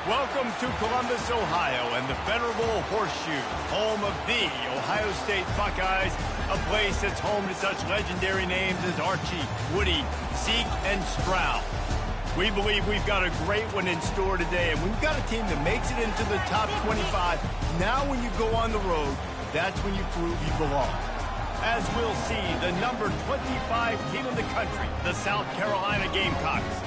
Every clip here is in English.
Welcome to Columbus, Ohio, and the venerable Horseshoe, home of the Ohio State Buckeyes, a place that's home to such legendary names as Archie, Woody, Zeke, and Stroud. We believe we've got a great one in store today, and we've got a team that makes it into the top 25. Now when you go on the road, that's when you prove you belong. As we'll see, the number 25 team in the country, the South Carolina Gamecocks,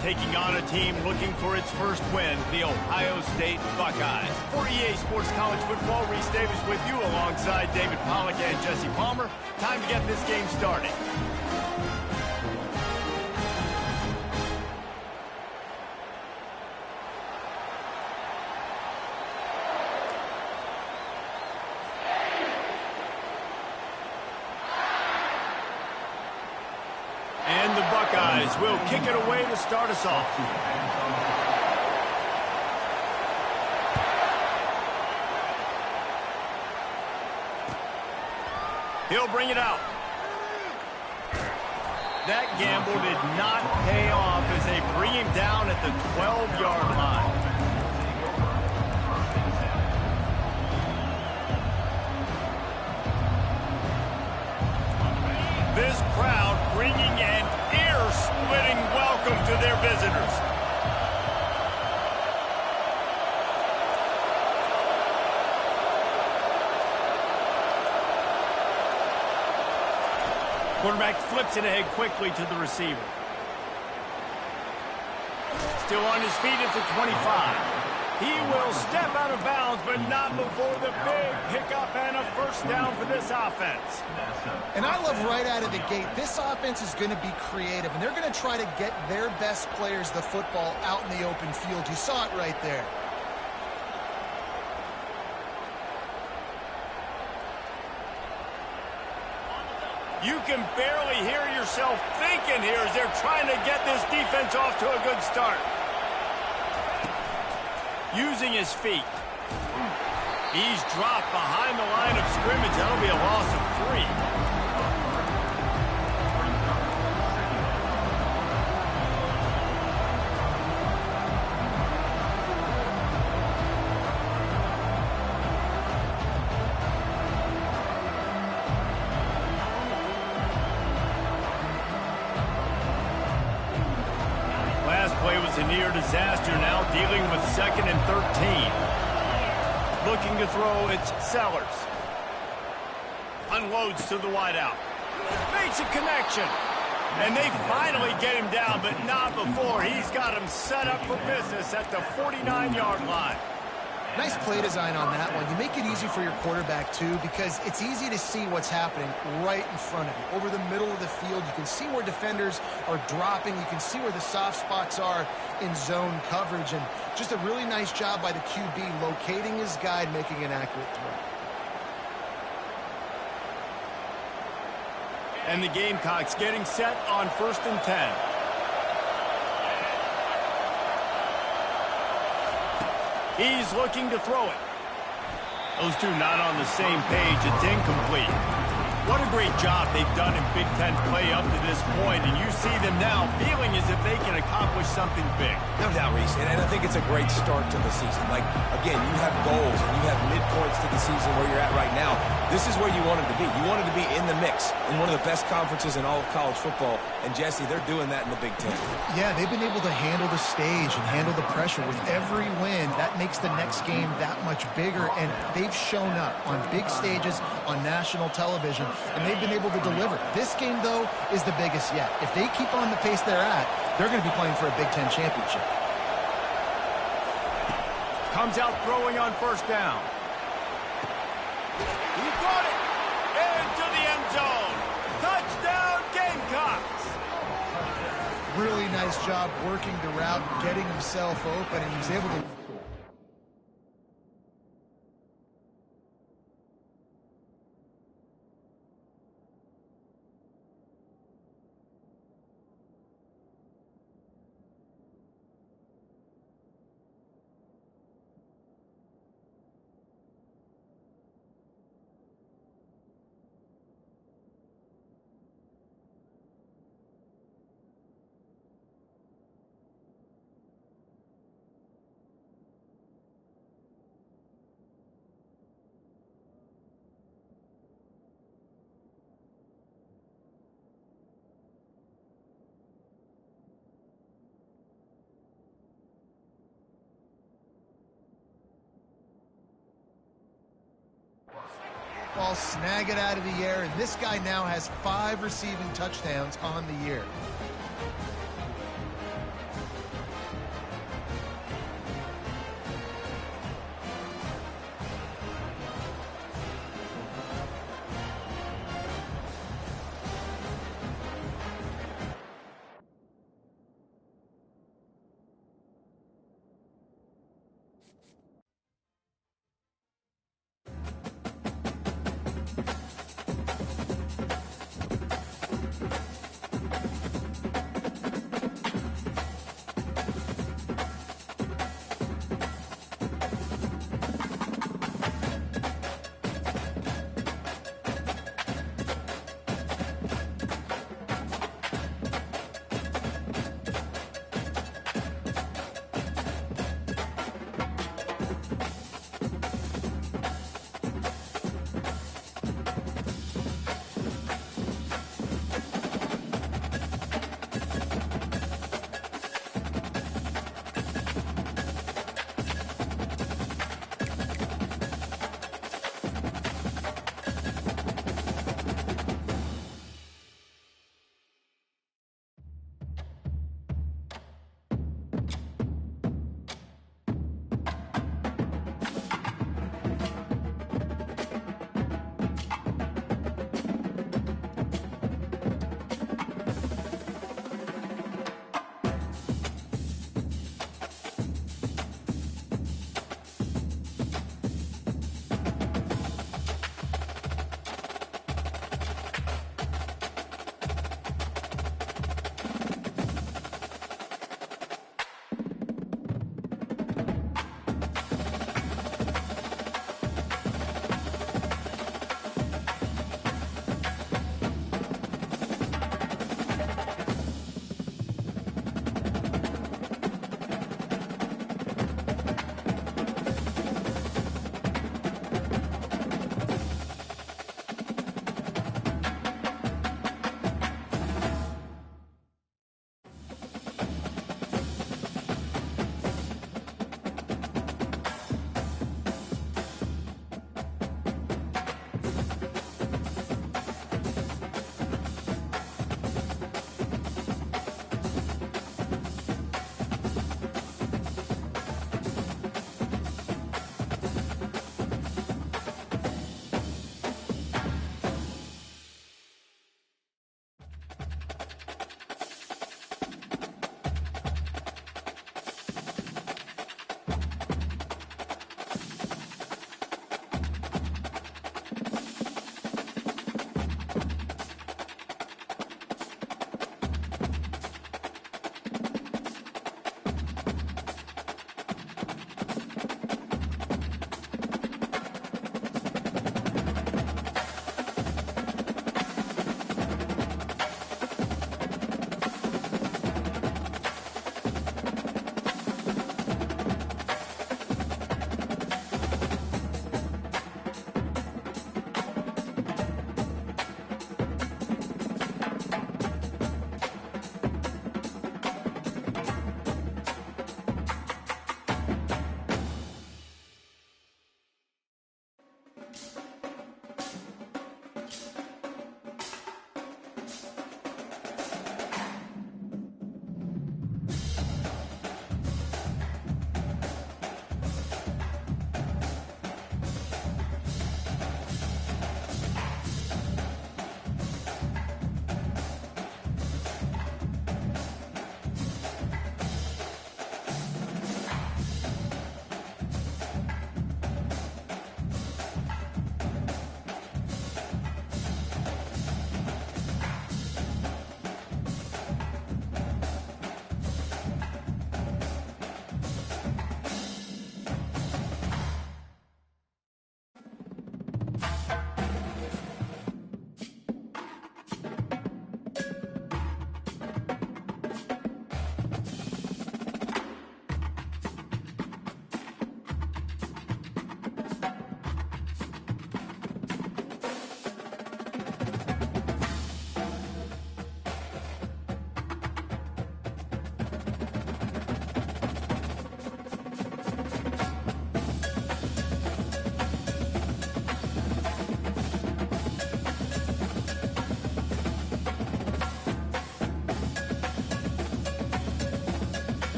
taking on a team looking for its first win, the Ohio State Buckeyes. For EA Sports College Football, Reese Davis with you alongside David Pollack and Jesse Palmer. Time to get this game started. And the Buckeyes will kick it away to start us off. He'll bring it out. That gamble did not pay off as they bring him down at the 12-yard line. This crowd bringing an ear-splitting welcome to their visitors. Quarterback flips it ahead quickly to the receiver. Still on his feet at the 25. He will step out of bounds, but not before the big pickup and a first down for this offense. And I love right out of the gate, this offense is going to be creative, and they're going to try to get their best players the football out in the open field. You saw it right there. You can barely hear yourself thinking here as they're trying to get this defense off to a good start. Using his feet. He's dropped behind the line of scrimmage. That'll be a loss of 3. Play was a near disaster, now dealing with 2nd and 13. Looking to throw, it's Sellers. Unloads to the wideout. Makes a connection. And they finally get him down, but not before. He's got him set up for business at the 49-yard line. Nice play design on that one. You make it easy for your quarterback, too, because it's easy to see what's happening right in front of you. Over the middle of the field, you can see where defenders are dropping. You can see where the soft spots are in zone coverage. And just a really nice job by the QB locating his guy and making an accurate throw. And the Gamecocks getting set on 1st and 10. He's looking to throw it. Those two not on the same page. It's incomplete. What a great job they've done in Big Ten play up to this point, and you see them now feeling as if they can accomplish something big. No doubt, Reese, and I think it's a great start to the season. Like, again, you have goals and you have midpoints to the season where you're at right now. This is where you wanted to be. You wanted to be in the mix in one of the best conferences in all of college football, and Jesse, they're doing that in the Big Ten. Yeah, they've been able to handle the stage and handle the pressure. With every win, that makes the next game that much bigger, and they've shown up on big stages on national television, and they've been able to deliver. This game, though, is the biggest yet. If they keep on the pace they're at, they're going to be playing for a Big Ten championship. Comes out throwing on 1st down. He caught it into the end zone. Touchdown, Gamecocks. Really nice job working the route, getting himself open, and he was able to... football, snag it out of the air, and this guy now has 5 receiving touchdowns on the year.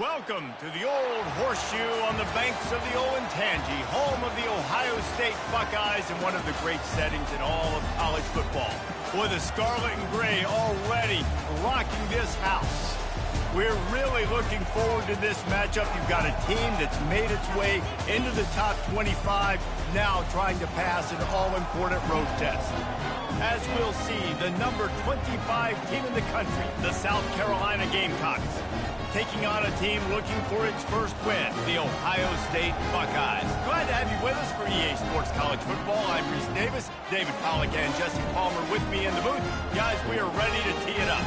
Welcome to the Old Horseshoe on the banks of the Ncaa, home of the Ohio State Buckeyes and one of the great settings in all of college football. With the scarlet and gray already rocking this house. We're really looking forward to this matchup. You've got a team that's made its way into the top 25, now trying to pass an all-important road test. As we'll see, the number 25 team in the country, the South Carolina Gamecocks, taking on a team looking for its first win, the Ohio State Buckeyes. Glad to have you with us for EA Sports College Football. I'm Reese Davis, David Pollack and Jesse Palmer with me in the booth. Guys, we are ready to tee it up.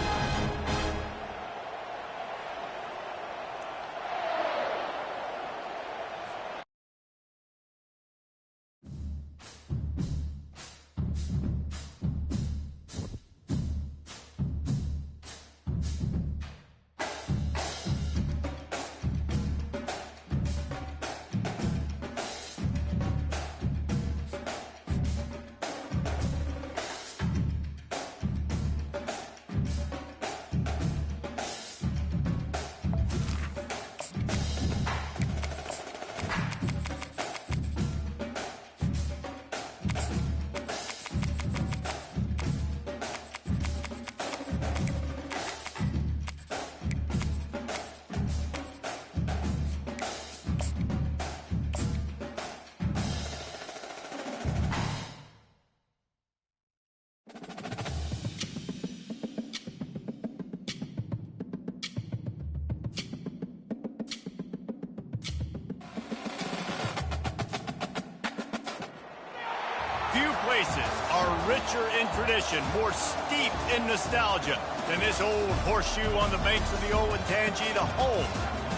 Few places are richer in tradition, more steeped in nostalgia than this old horseshoe on the banks of the Ncaa, the home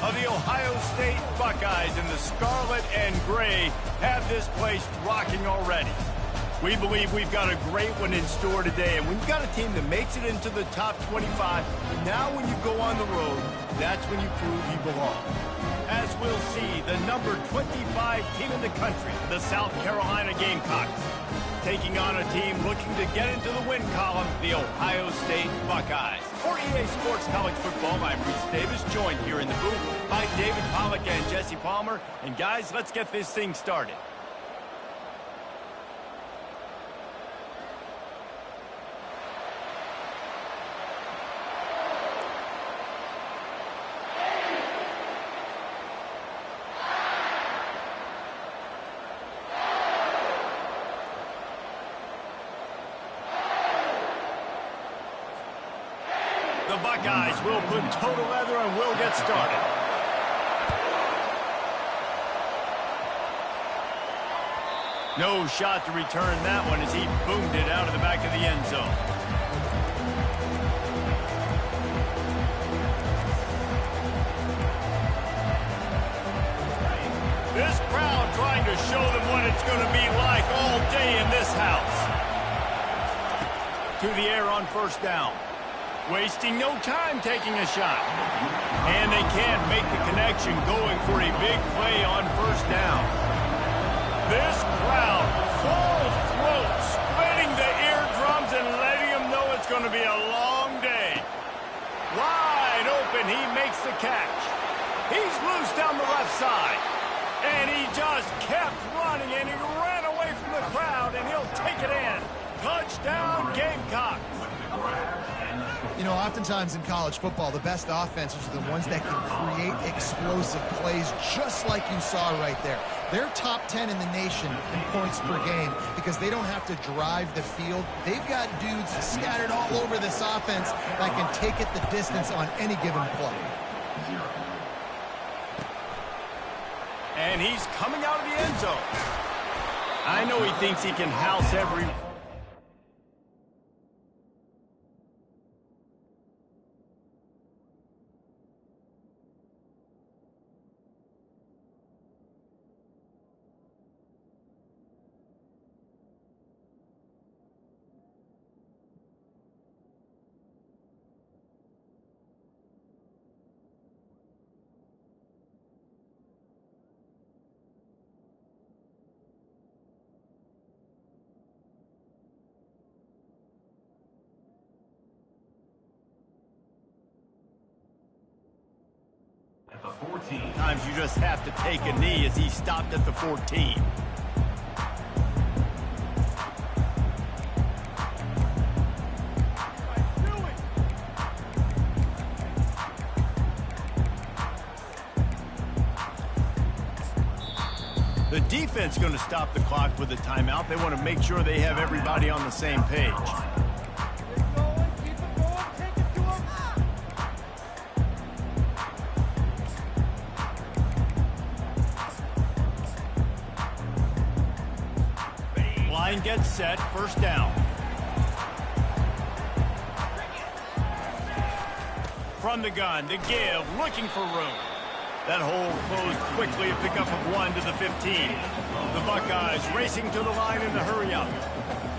of the Ohio State Buckeyes, and the scarlet and gray have this place rocking already. We believe we've got a great one in store today, and when you've got a team that makes it into the top 25, now when you go on the road, that's when you prove you belong. As we'll see, the number 25 team in the country, the South Carolina Gamecocks, taking on a team looking to get into the win column, the Ohio State Buckeyes. For EA Sports College Football, I'm Reese Davis, joined here in the booth by David Pollack and Jesse Palmer. And guys, let's get this thing started. The Buckeyes will put total leather and will get started. No shot to return that one as he boomed it out of the back of the end zone. This crowd trying to show them what it's going to be like all day in this house. To the air on first down. Wasting no time taking a shot. And they can't make the connection, going for a big play on first down. This crowd, full throat, splitting the eardrums and letting them know it's going to be a long day. Wide open, he makes the catch. He's loose down the left side. And he just kept running, and he ran away from the crowd, and he'll take it in. Touchdown, Gamecocks. You know, oftentimes in college football, the best offenses are the ones that can create explosive plays, just like you saw right there. They're top 10 in the nation in points per game because they don't have to drive the field. They've got dudes scattered all over this offense that can take it the distance on any given play. And he's coming out of the end zone. I know he thinks he can house every... Sometimes you just have to take a knee as he stopped at the 14. The defense going to stop the clock with a timeout. They want to make sure they have everybody on the same page. Line gets set, first down. From the gun, the give, looking for room. That hole closed quickly, a pickup of 1 to the 15. The Buckeyes racing to the line in the hurry-up.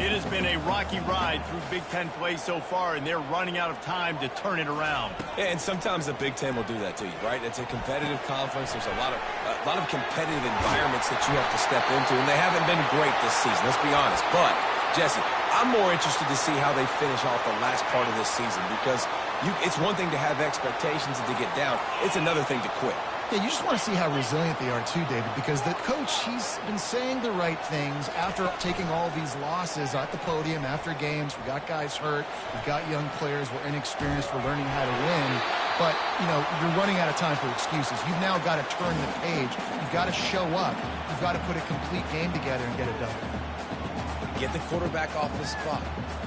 It has been a rocky ride through Big Ten play so far, and they're running out of time to turn it around. Yeah, and sometimes the Big Ten will do that to you, right? It's a competitive conference. There's a lot of competitive environments that you have to step into, and they haven't been great this season, let's be honest. But, Jesse, I'm more interested to see how they finish off the last part of this season because it's one thing to have expectations and to get down. It's another thing to quit. Yeah, you just want to see how resilient they are too, David, because the coach, he's been saying the right things after taking all these losses at the podium, after games. We got guys hurt. We've got young players. We're inexperienced. We're learning how to win. But, you know, you're running out of time for excuses. You've now got to turn the page. You've got to show up. You've got to put a complete game together and get it done. Get the quarterback off the spot.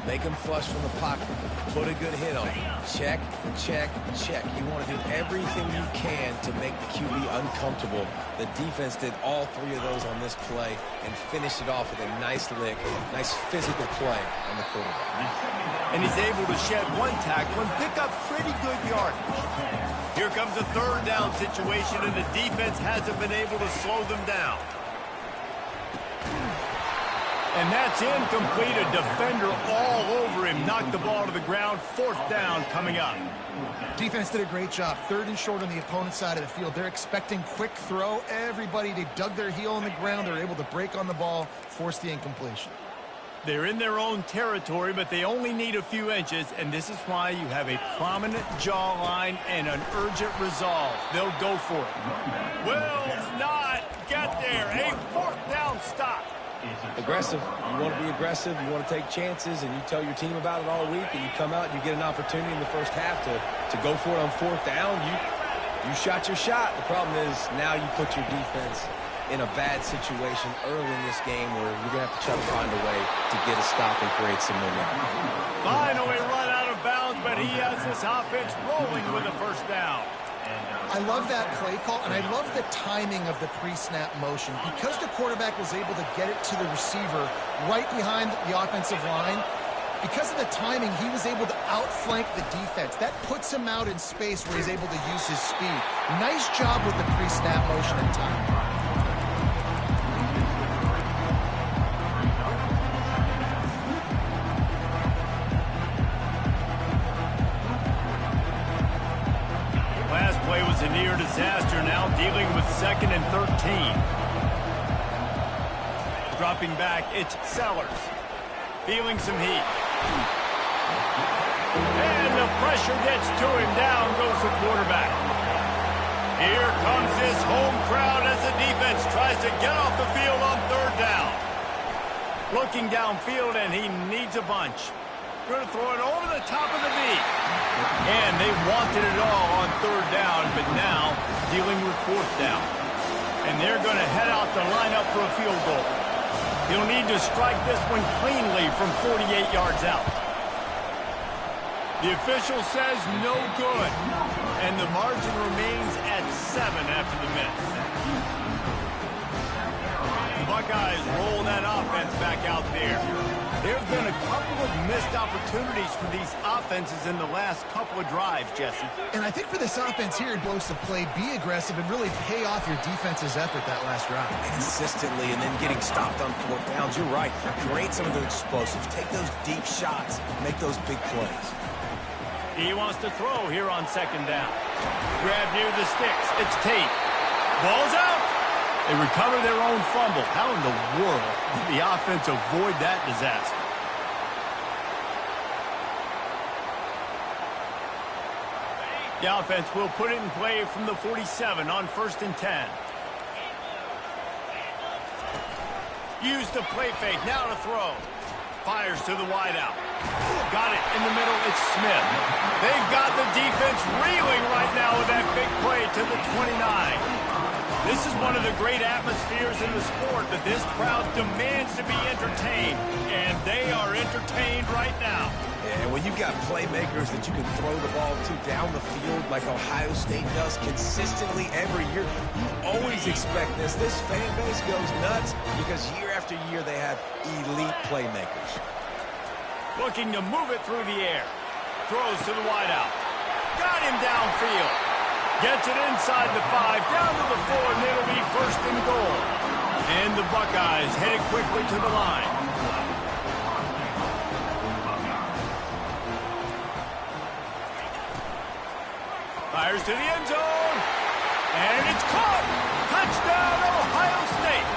Make him flush from the pocket. Put a good hit on him. Check, check, check. You want to do everything you can to make the QB uncomfortable. The defense did all three of those on this play and finished it off with a nice lick, nice physical play on the quarterback. And he's able to shed one tackle and pick up pretty good yardage. Here comes a third down situation, and the defense hasn't been able to slow them down. And that's incomplete. A defender all over him. Knocked the ball to the ground. Fourth down coming up. Defense did a great job. Third and short on the opponent's side of the field. They're expecting quick throw. Everybody, they dug their heel on the ground. They're able to break on the ball, force the incompletion. They're in their own territory, but they only need a few inches, and this is why you have a prominent jawline and an urgent resolve. They'll go for it. Will not get there. A fourth down stop. Aggressive. You want to be aggressive. You want to take chances, and you tell your team about it all week, and you come out and you get an opportunity in the first half to go for it on fourth down. You shot your shot. The problem is now you put your defense in a bad situation early in this game where you're going to have to try to find a way to get a stop and create some momentum. Finally run out of bounds, but he has this offense rolling with a first down. I love that play call, and I love the timing of the pre-snap motion. Because the quarterback was able to get it to the receiver right behind the offensive line, because of the timing, he was able to outflank the defense. That puts him out in space where he's able to use his speed. Nice job with the pre-snap motion and timing. A near disaster now, dealing with 2nd and 13. Dropping back, it's Sellers. Feeling some heat. And the pressure gets to him. Down goes the quarterback. Here comes this home crowd as the defense tries to get off the field on third down. Looking downfield, and he needs a bunch. Going to throw it over the top of the knee. And they wanted it all on third down, but now dealing with fourth down. And they're going to head out to line up for a field goal. He'll need to strike this one cleanly from 48 yards out. The official says no good. And the margin remains at 7 after the miss. The Buckeyes roll that offense back out there. There have been a couple of missed opportunities for these offenses in the last couple of drives, Jesse. And I think for this offense here, explosive play, be aggressive, and really pay off your defense's effort that last drive. Consistently, and then getting stopped on fourth downs. You're right. Create some of those explosives. Take those deep shots. Make those big plays. He wants to throw here on 2nd down. Grab near the sticks. It's Tate. Ball's out. They recover their own fumble. How in the world did the offense avoid that disaster? The offense will put it in play from the 47 on 1st and 10. Use the play fake. Now to throw. Fires to the wideout. Got it in the middle. It's Smith. They've got the defense reeling right now with that big play to the 29. This is one of the great atmospheres in the sport, but this crowd demands to be entertained, and they are entertained right now. And when you've got playmakers that you can throw the ball to down the field like Ohio State does consistently every year, you always expect this. This fan base goes nuts because year after year they have elite playmakers. Looking to move it through the air. Throws to the wideout. Got him downfield. Gets it inside the 5, down to the 4, and it'll be 1st and goal. And the Buckeyes headed quickly to the line. Fires to the end zone. And it's caught. Touchdown, Ohio State.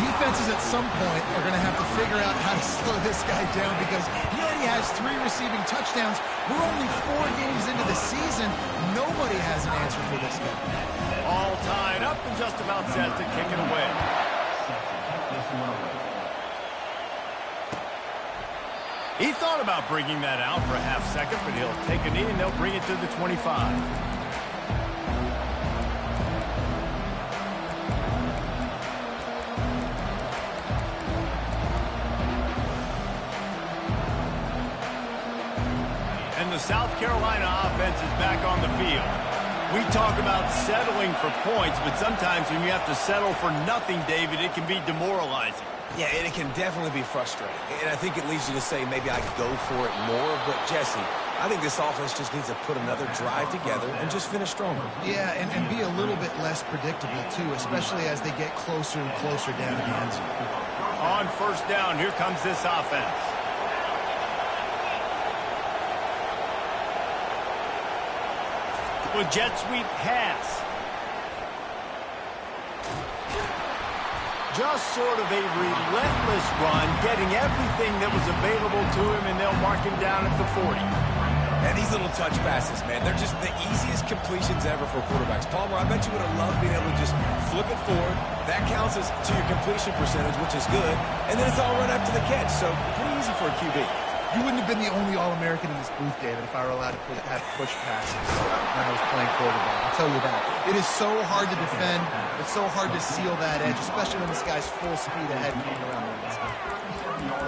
Defenses at some point are going to have to figure out how to slow this guy down because he already has 3 receiving touchdowns. We're only 4 games into the season. Nobody has an answer for this guy. All tied up and just about set to kick it away. He thought about bringing that out for a half second, but he'll take a knee and they'll bring it to the 25. The South Carolina offense is back on the field. We talk about settling for points, but sometimes when you have to settle for nothing, David, it can be demoralizing. Yeah, and it can definitely be frustrating. And I think it leads you to say maybe I could go for it more. But, Jesse, I think this offense just needs to put another drive together and just finish stronger. Yeah, and be a little bit less predictable, too, especially as they get closer and closer down to the end zone. On 1st down, here comes this offense. With jet sweep pass. Just sort of a relentless run, getting everything that was available to him, and they'll mark him down at the 40. And these little touch passes, man, they're just the easiest completions ever for quarterbacks. Palmer, I bet you would have loved being able to just flip it forward. That counts as to your completion percentage, which is good. And then it's all run after the catch, so pretty easy for a QB. You wouldn't have been the only All-American in this booth, David, if I were allowed to have push passes when I was playing quarterback. I'll tell you that. It is so hard to defend. It's so hard to seal that edge, especially when this guy's full speed ahead coming around the inside.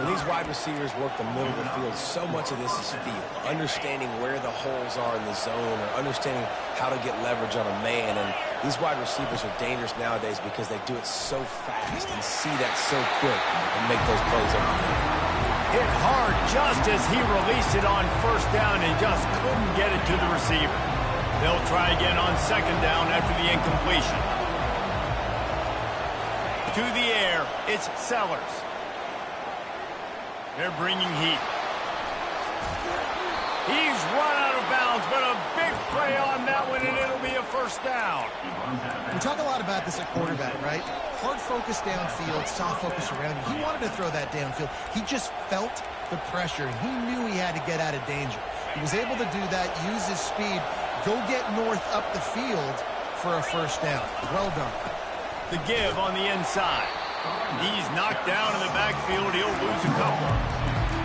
When these wide receivers work the middle of the field, so much of this is feel. Understanding where the holes are in the zone or understanding how to get leverage on a man. And these wide receivers are dangerous nowadays because they do it so fast and see that so quick and make those plays over the field. Hit hard just as he released it on 1st down and just couldn't get it to the receiver. They'll try again on 2nd down after the incompletion. To the air, it's Sellers. They're bringing heat. He's run out of bounds, but a big play on that one, and it'll be a 1st down. We talk a lot about this at quarterback, right? Hard focus downfield, soft focus around you. He wanted to throw that downfield. He just felt the pressure, and he knew he had to get out of danger. He was able to do that, use his speed, go get north up the field for a 1st down. Well done. The give on the inside. He's knocked down in the backfield. He'll lose a couple.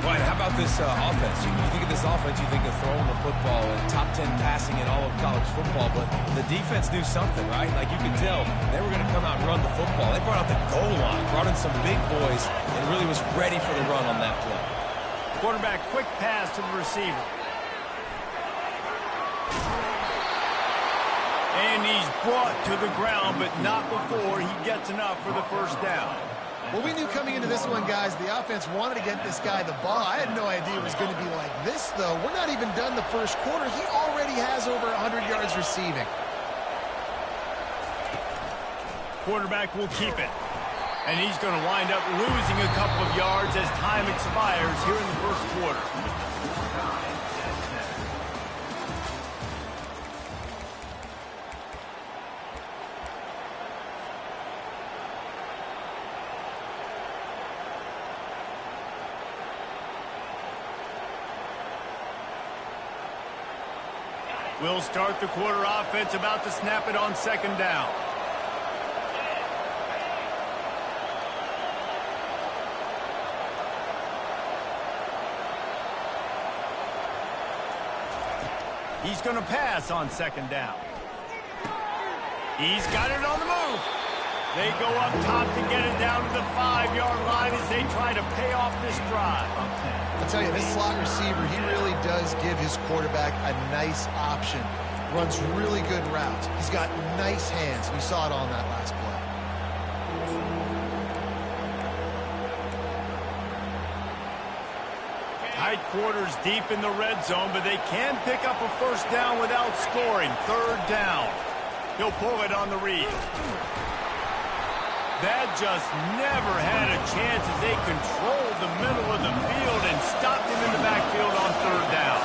Boy, how about this offense? You think of this offense, you think of throwing the football and top 10 passing in all of college football, but the defense knew something, right? Like you could tell they were going to come out and run the football. They brought out the goal line, brought in some big boys, and really was ready for the run on that play. Quarterback, quick pass to the receiver. And he's brought to the ground, but not before he gets enough for the 1st down. Well, we knew coming into this one, guys, the offense wanted to get this guy the ball. I had no idea it was going to be like this, though. We're not even done the 1st quarter. He already has over 100 yards receiving. Quarterback will keep it. And he's going to wind up losing a couple of yards as time expires here in the 1st quarter. We'll start the quarter offense, about to snap it on second down. He's going to pass on second down. He's got it on the move. They go up top to get it down to the 5-yard line as they try to pay off this drive. I'll tell you, this slot receiver, he really does give his quarterback a nice option. Runs really good routes. He's got nice hands. We saw it on that last play. Tight quarters deep in the red zone, but they can pick up a first down without scoring. Third down. He'll pull it on the read. That just never had a chance as they controlled the middle of the field and stopped him in the backfield on third down.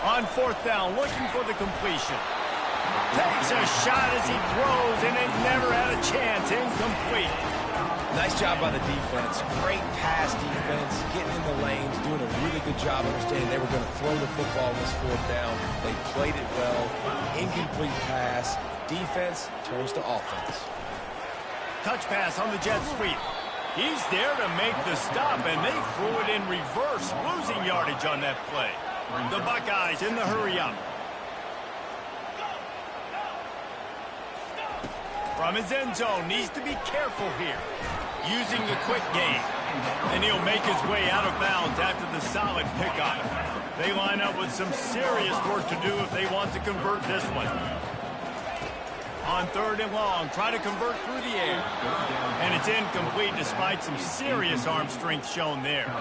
On fourth down, looking for the completion. Takes a shot as he throws, and it never had a chance. Incomplete. Nice job by the defense. Great pass defense, getting in the lanes, doing a really good job understanding they were going to throw the football on this fourth down. They played it well. Incomplete pass. Defense turns to offense. Touch pass on the jet sweep. He's there to make the stop, and they threw it in reverse, losing yardage on that play. The Buckeyes in the hurry-up. From his end zone, needs to be careful here. Using the quick game. And he'll make his way out of bounds after the solid pickup. They line up with some serious work to do if they want to convert this one. On third and long, try to convert through the air. And it's incomplete despite some serious arm strength shown there.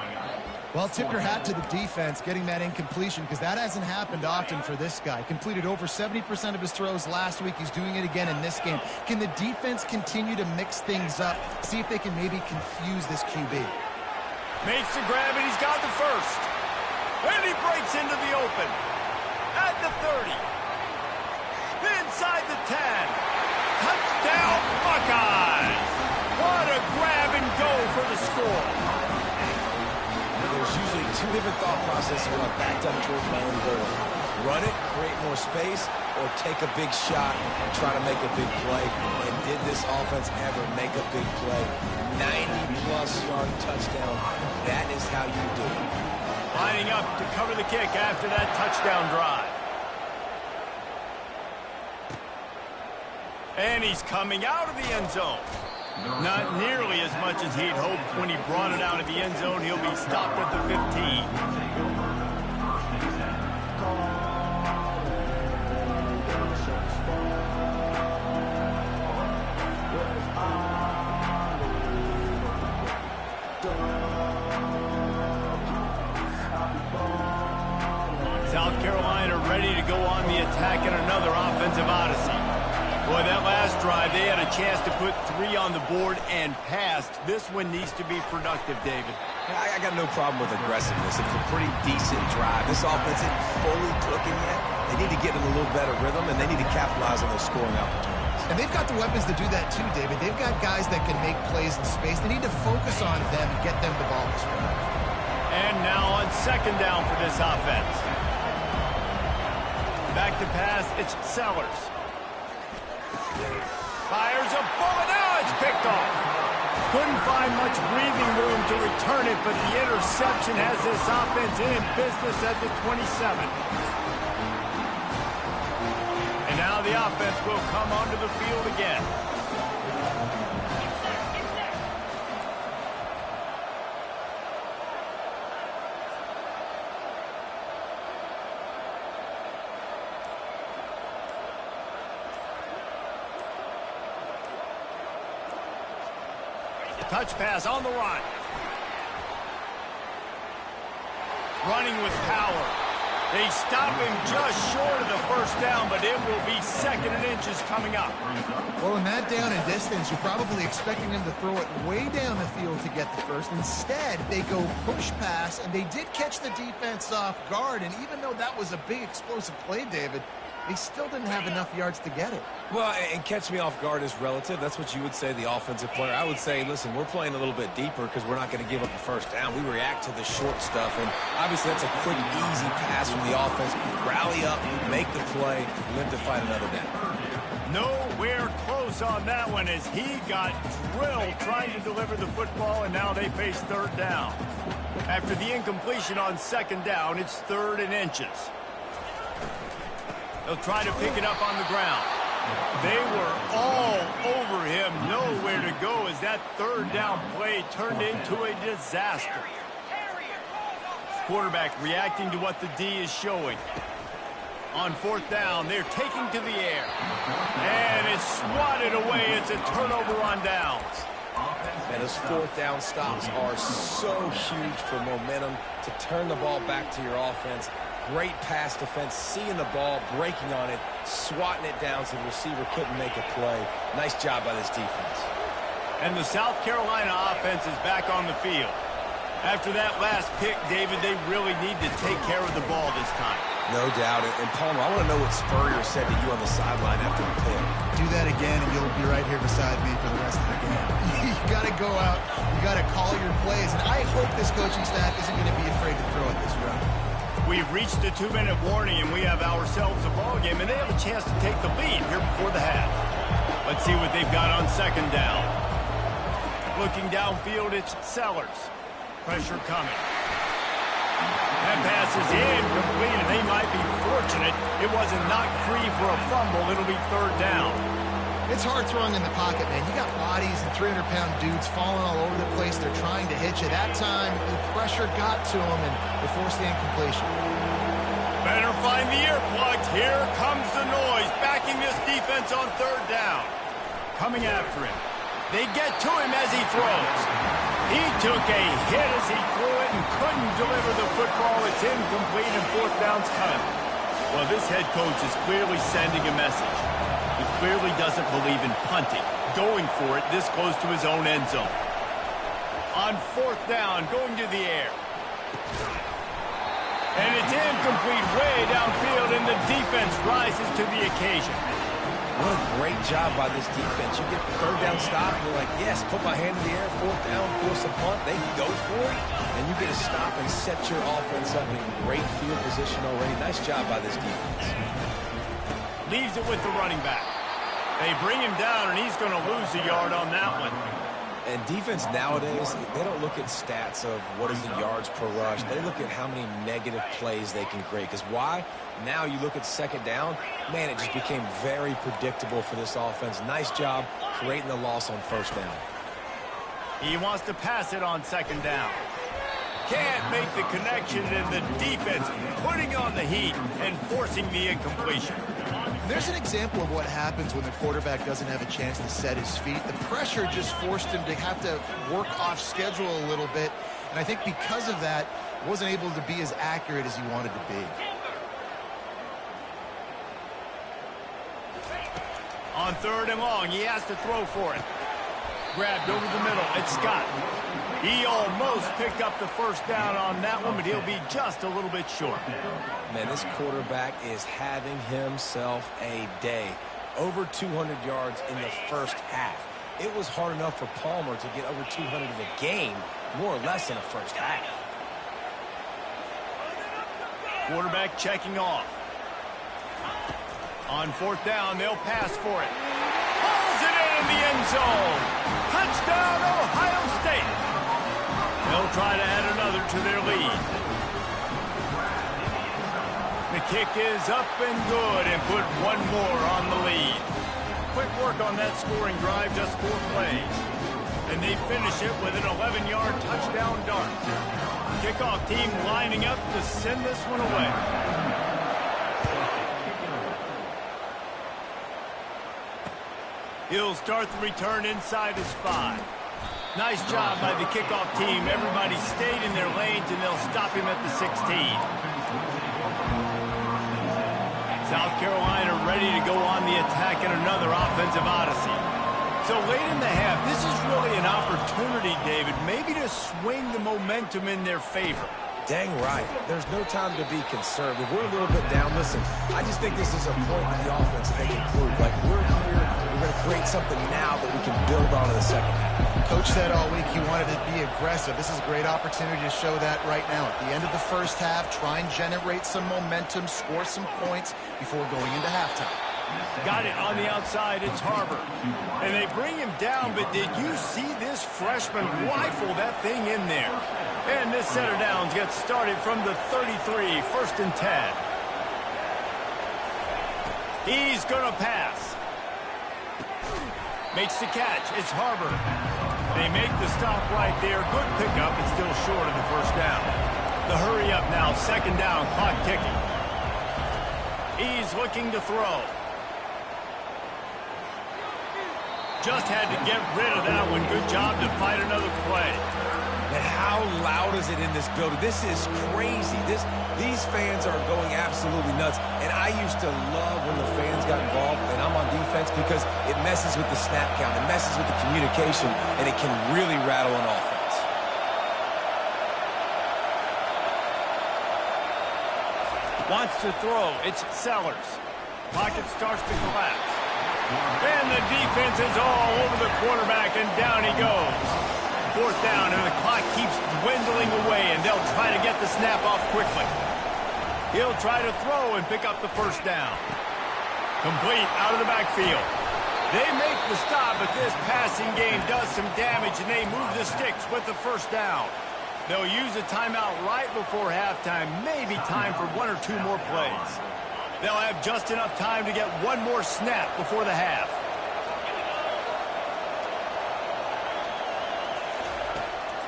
Well, tip your hat to the defense getting that incompletion because that hasn't happened often for this guy. Completed over 70% of his throws last week. He's doing it again in this game. Can the defense continue to mix things up? See if they can maybe confuse this QB. Makes the grab, and he's got the first. And he breaks into the open. At the 30. Inside the 10. Touchdown, Buckeyes! What a grab and go for the score. There's usually two different thought processes when I'm backed up towards my own goal. Run it, create more space, or take a big shot and try to make a big play. And did this offense ever make a big play? 90-plus yard touchdown. That is how you do it. Lining up to cover the kick after that touchdown drive. And he's coming out of the end zone. Not nearly as much as he'd hoped when he brought it out of the end zone. He'll be stopped at the 15. South Carolina ready to go on the attack in another offensive odyssey. Boy, that last drive, they had a chance to put 3 on the board and passed. This one needs to be productive, David. I got no problem with aggressiveness. It was a pretty decent drive. This offense isn't fully clicking yet. They need to get in a little better rhythm, and they need to capitalize on those scoring opportunities. And they've got the weapons to do that too, David. They've got guys that can make plays in space. They need to focus on them and get them the ball this way. And now on second down for this offense. Back to pass, it's Sellers. Fires a bullet. Now it's picked off. Couldn't find much breathing room to return it, but the interception has this offense in business at the 27. And now the offense will come onto the field again. Touch pass on the run. Running with power. They stop him just short of the first down, but it will be 2nd and inches coming up. Well, in that down and distance, you're probably expecting him to throw it way down the field to get the first. Instead, they go push pass, and they did catch the defense off guard. And even though that was a big explosive play, David, they still didn't have enough yards to get it. Well, and catch me off guard is relative. That's what you would say, the offensive player. I would say, listen, we're playing a little bit deeper because we're not going to give up a first down. We react to the short stuff, and obviously that's a quick, easy pass from the offense. Rally up, make the play, live to fight another down. Nowhere close on that one as he got drilled trying to deliver the football, and now they face 3rd down. After the incompletion on 2nd down, it's 3rd and inches. They'll try to pick it up on the ground. They were all over him, nowhere to go as that 3rd down play turned into a disaster. Quarterback reacting to what the D is showing. On 4th down, they're taking to the air. And it's swatted away. It's a turnover on downs. And those 4th down stops are so huge for momentum to turn the ball back to your offense. Great pass defense, seeing the ball, breaking on it, swatting it down so the receiver couldn't make a play. Nice job by this defense. And the South Carolina offense is back on the field. After that last pick, David, they really need to take care of the ball this time. No doubt. And Palmer, I want to know what Spurrier said to you on the sideline after the pick. Do that again, and you'll be right here beside me for the rest of the game. You got to go out. You got to call your plays. And I hope this coaching staff isn't going to be afraid to throw it this round. We've reached the 2-minute warning, and we have ourselves a ball game, and they have a chance to take the lead here before the half. Let's see what they've got on 2nd down. Looking downfield, it's Sellers. Pressure coming. That pass is incomplete, and they might be fortunate it wasn't knocked free for a fumble. It'll be 3rd down. It's hard throwing in the pocket, man. You got bodies and 300-pound dudes falling all over the place. They're trying to hit you. That time, the pressure got to them, and they forced the incompletion. Better find the earplugs. Here comes the noise, backing this defense on 3rd down. Coming after him. They get to him as he throws. He took a hit as he threw it and couldn't deliver the football. It's incomplete, and 4th down's coming. Well, this head coach is clearly sending a message. He clearly doesn't believe in punting, going for it this close to his own end zone. On 4th down, going to the air. And it's incomplete way downfield, and the defense rises to the occasion. What a great job by this defense. You get the 3rd down stop, you're like, yes, put my hand in the air, 4th down, force a punt. They can go for it, and you get a stop and set your offense up in great field position already. Nice job by this defense. Leaves it with the running back. They bring him down, and he's going to lose a yard on that one. And defense nowadays, they don't look at stats of what is the yards per rush. They look at how many negative plays they can create. Because why? Now you look at 2nd down, man, it just became very predictable for this offense. Nice job creating the loss on 1st down. He wants to pass it on 2nd down. Can't make the connection, and the defense putting on the heat and forcing the incompletion. There's an example of what happens when the quarterback doesn't have a chance to set his feet. The pressure just forced him to have to work off schedule a little bit, and I think because of that, wasn't able to be as accurate as he wanted to be. On 3rd and long, he has to throw for it. Grabbed over the middle. It's Scott. He almost picked up the 1st down on that one, but he'll be just a little bit short. Man, this quarterback is having himself a day. Over 200 yards in the 1st half. It was hard enough for Palmer to get over 200 in a game, more or less in the 1st half. Quarterback checking off. On 4th down, they'll pass for it. Pulls it in the end zone. Touchdown, Ohio State. They'll try to add another to their lead. The kick is up and good, and put one more on the lead. Quick work on that scoring drive, just 4 plays. And they finish it with an 11-yard touchdown dart. Kickoff team lining up to send this one away. He'll start the return inside his 5. Nice job by the kickoff team. Everybody stayed in their lanes, and they'll stop him at the 16. South Carolina ready to go on the attack in another offensive odyssey. So late in the half, this is really an opportunity, David, maybe to swing the momentum in their favor. Dang right. There's no time to be conservative. We're a little bit down. Listen, I just think this is a point in the offense that they can prove. Like, we're here, we're going to create something now that we can build on in the second half. Coach said all week he wanted to be aggressive. This is a great opportunity to show that right now. At the end of the first half, try and generate some momentum, score some points before going into halftime. Got it on the outside. It's Harbor. And they bring him down, but did you see this freshman rifle that thing in there? And this set of downs gets started from the 33, 1st and 10. He's going to pass. Makes the catch. It's Harbor. They make the stop right there. Good pickup, but still short of the first down. The hurry up now. 2nd down, clock ticking. He's looking to throw. Just had to get rid of that one. Good job to fight another play. And how loud is it in this building? This is crazy. These fans are going absolutely nuts. And I used to love when the fans got involved, and I'm on defense, because it messes with the snap count. It messes with the communication, and it can really rattle an offense. Wants to throw. It's Sellers. Pocket starts to collapse. And the defense is all over the quarterback, and down he goes. 4th down, and the clock keeps dwindling away, and they'll try to get the snap off quickly. He'll try to throw and pick up the 1st down. Complete out of the backfield. They make the stop, but this passing game does some damage, and they move the sticks with the 1st down. They'll use a timeout right before halftime, maybe time for 1 or 2 more plays. They'll have just enough time to get 1 more snap before the half.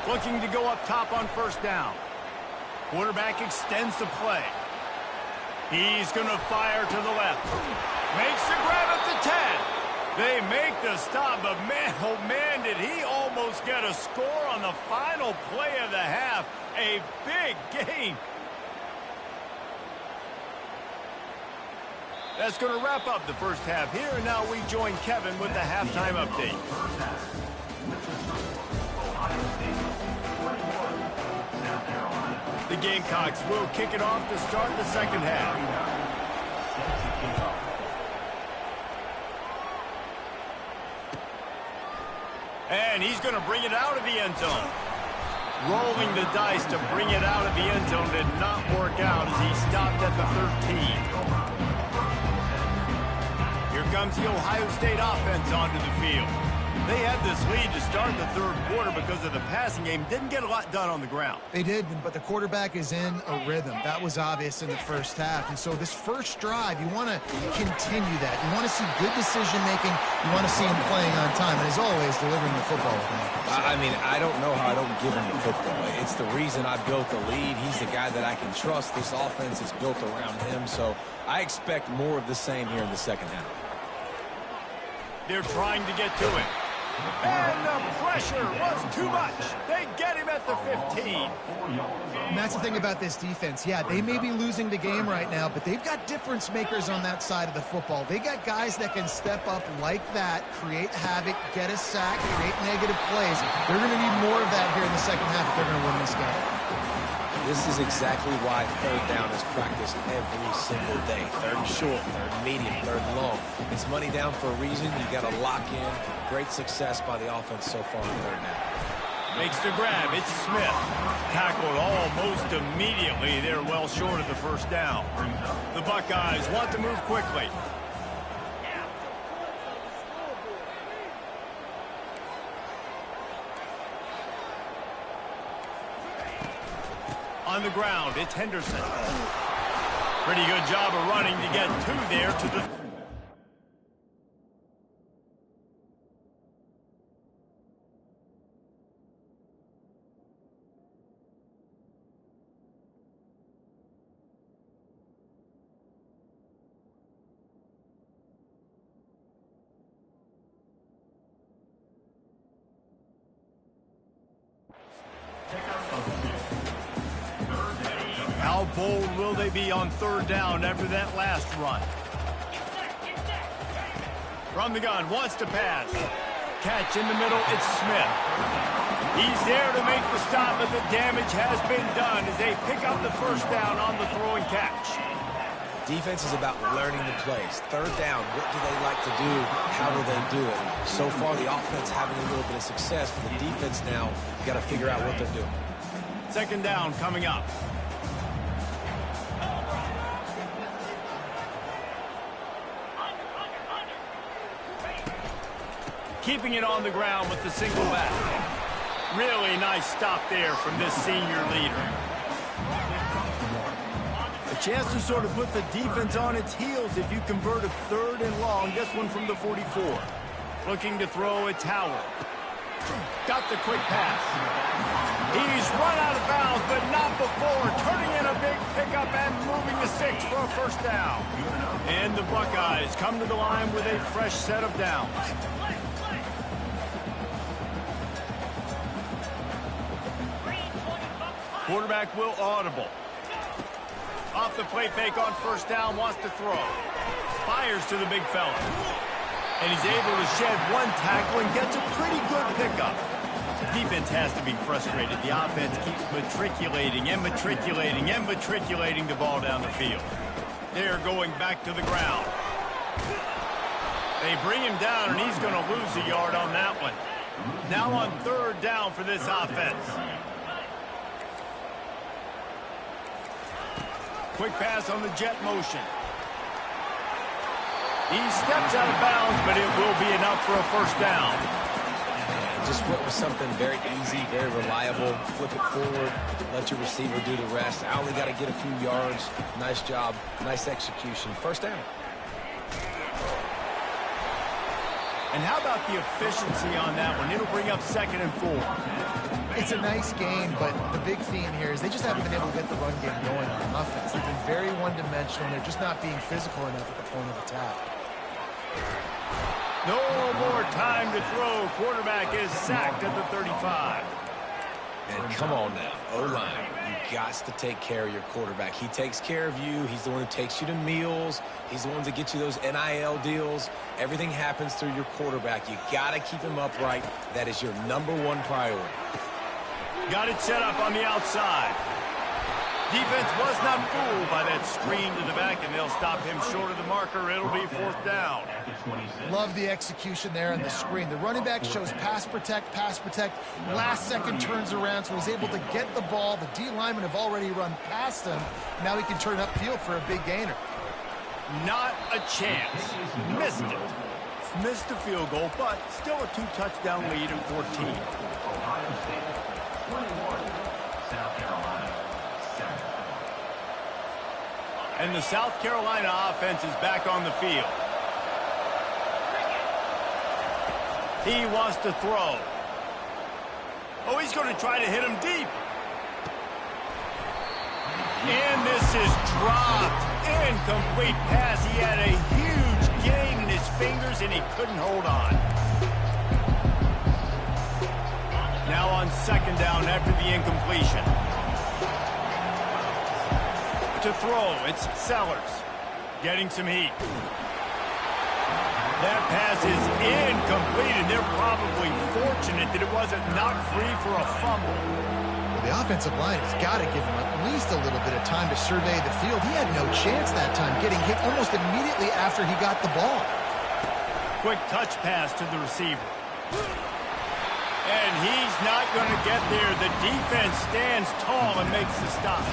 Looking to go up top on 1st down. Quarterback extends the play. He's going to fire to the left. Makes the grab at the 10. They make the stop, but man, oh man, did he almost get a score on the final play of the half. A big game. That's going to wrap up the first half here, and now we join Kevin with the halftime update. The Gamecocks will kick it off to start the second half. And he's going to bring it out of the end zone. Rolling the dice to bring it out of the end zone did not work out as he stopped at the 13. Here comes the Ohio State offense onto the field. They had this lead to start the 3rd quarter because of the passing game. Didn't get a lot done on the ground. They did, but the quarterback is in a rhythm. That was obvious in the first half. And so this first drive, you want to continue that. You want to see good decision-making. You want to see him playing on time. And as always, delivering the football. I mean, I don't know how I don't give him the football. It's the reason I built the lead. He's the guy that I can trust. This offense is built around him. So I expect more of the same here in the second half. They're trying to get to him. And the pressure was too much. They get him at the 15. And that's the thing about this defense. Yeah, they may be losing the game right now, but they've got difference makers on that side of the football. They got guys that can step up like that, create havoc, get a sack, create negative plays. They're going to need more of that here in the second half if they're going to win this game. This is exactly why 3rd down is practiced every single day. 3rd and short, 3rd and medium, 3rd and long. It's money down for a reason. You got to lock in. Great success by the offense so far in 3rd down. Makes the grab. It's Smith. Tackled almost immediately. They're well short of the 1st down. The Buckeyes want to move quickly. On the ground, it's Henderson. Pretty good job of running to get 2 there to the... How bold will they be on third down after that last run? From the gun, wants to pass. Catch in the middle, it's Smith. He's there to make the stop, but the damage has been done as they pick up the first down on the throw and catch. Defense is about learning the plays. Third down, what do they like to do? How do they do it? So far, the offense having a little bit of success. For the defense now, you got to figure out what they're doing. Second down coming up. Keeping it on the ground with the single back. Really nice stop there from this senior leader. A chance to sort of put the defense on its heels if you convert a third and long. This one from the 44. Looking to throw, it's Howard. Got the quick pass. He's run out of bounds, but not before. Turning in a big pickup and moving the sticks for a first down. And the Buckeyes come to the line with a fresh set of downs. Quarterback will audible. Off the play fake on first down, wants to throw. Fires to the big fella. And he's able to shed one tackle and gets a pretty good pickup. The defense has to be frustrated. The offense keeps matriculating and matriculating and matriculating the ball down the field. They're going back to the ground. They bring him down, and he's going to lose a yard on that one. Now on third down for this offense. Quick pass on the jet motion. He steps out of bounds, but it will be enough for a first down. And just went with something very easy, very reliable. Flip it forward, let your receiver do the rest. I only got to get a few yards. Nice job, nice execution. First down. And how about the efficiency on that one? It'll bring up 2nd and 4. It's a nice game, but the big theme here is they just haven't been able to get the run game going on offense. They've been very one-dimensional. They're just not being physical enough at the point of attack. No more time to throw. Quarterback is sacked at the 35. And come on now, O-line, you got to take care of your quarterback. He takes care of you. He's the one who takes you to meals. He's the one that gets you those NIL deals. Everything happens through your quarterback. You got to keep him upright. That is your #1 priority. Got it set up on the outside. Defense was not fooled by that screen to the back, and they'll stop him short of the marker. It'll be 4th down. Love the execution there on the screen. The running back shows pass protect. Last second turns around, so he's able to get the ball. The D linemen have already run past him. Now he can turn upfield for a big gainer. Not a chance. Missed it. Missed the field goal, but still a 2-touchdown lead in 14. And the South Carolina offense is back on the field. He wants to throw. Oh, he's going to try to hit him deep. And this is dropped. Incomplete pass. He had a huge gain in his fingers, and he couldn't hold on. Now on 2nd down after the incompletion. To throw, it's Sellers. Getting some heat. That pass is incomplete, and they're probably fortunate that it wasn't knocked free for a fumble. Well, the offensive line has got to give him at least a little bit of time to survey the field. He had no chance that time, getting hit almost immediately after he got the ball. Quick touch pass to the receiver. And he's not going to get there. The defense stands tall and makes the stop.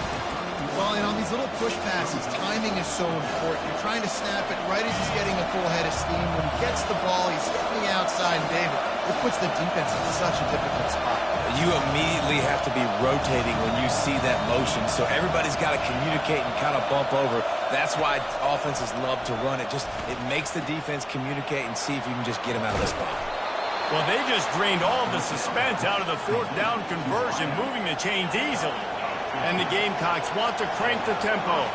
Well, and on these little push passes, timing is so important. You're trying to snap it right as he's getting a full head of steam. When he gets the ball, he's hitting the outside, and David, it puts the defense in such a difficult spot. You immediately have to be rotating when you see that motion, so everybody's got to communicate and kind of bump over. That's why offenses love to run it. It makes the defense communicate and see if you can just get him out of the spot. Well, they just drained all the suspense out of the 4th down conversion, moving the chains easily. And the Gamecocks want to crank the tempo.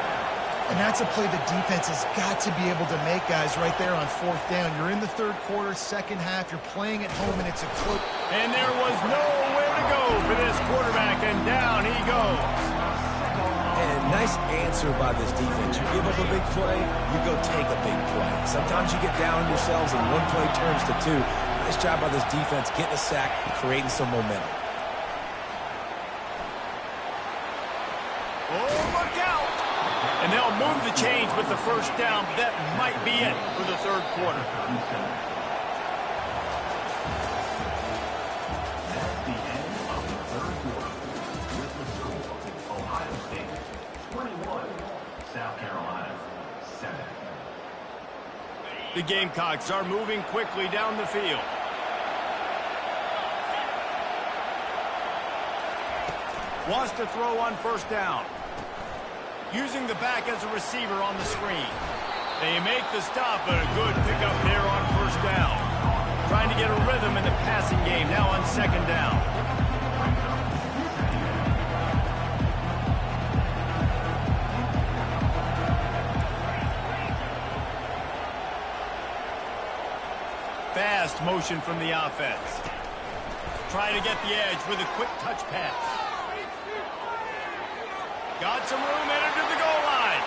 And that's a play the defense has got to be able to make, guys, right there on 4th down. You're in the 3rd quarter, 2nd half. You're playing at home, and it's a close. And there was nowhere to go for this quarterback, and down he goes. And Nice answer by this defense. You give up a big play, you go take a big play. Sometimes you get down on yourselves and one play turns to two. Nice job by this defense getting a sack, creating some momentum. Oh, look out! And they'll move the chains with the first down. That might be it for the third quarter. That's the end of the third quarter. With the score, Ohio State 21, South Carolina 7. The Gamecocks are moving quickly down the field. Wants to throw on first down. Using the back as a receiver on the screen. They make the stop, but a good pickup there on first down. Trying to get a rhythm in the passing game, now on second down. Fast motion from the offense. Trying to get the edge with a quick touch pass. Got some room, entered to the goal line.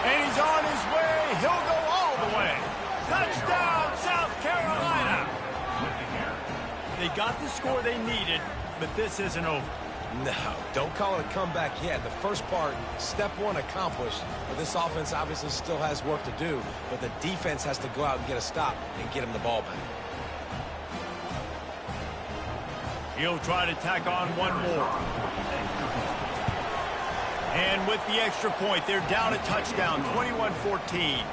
And he's on his way. He'll go all the way. Touchdown, South Carolina. They got the score they needed, but this isn't over. No, don't call it a comeback yet. The first part, step one accomplished. But this offense obviously still has work to do. But the defense has to go out and get a stop and get him the ball back. He'll try to tack on one more. And with the extra point, they're down a touchdown, 21-14.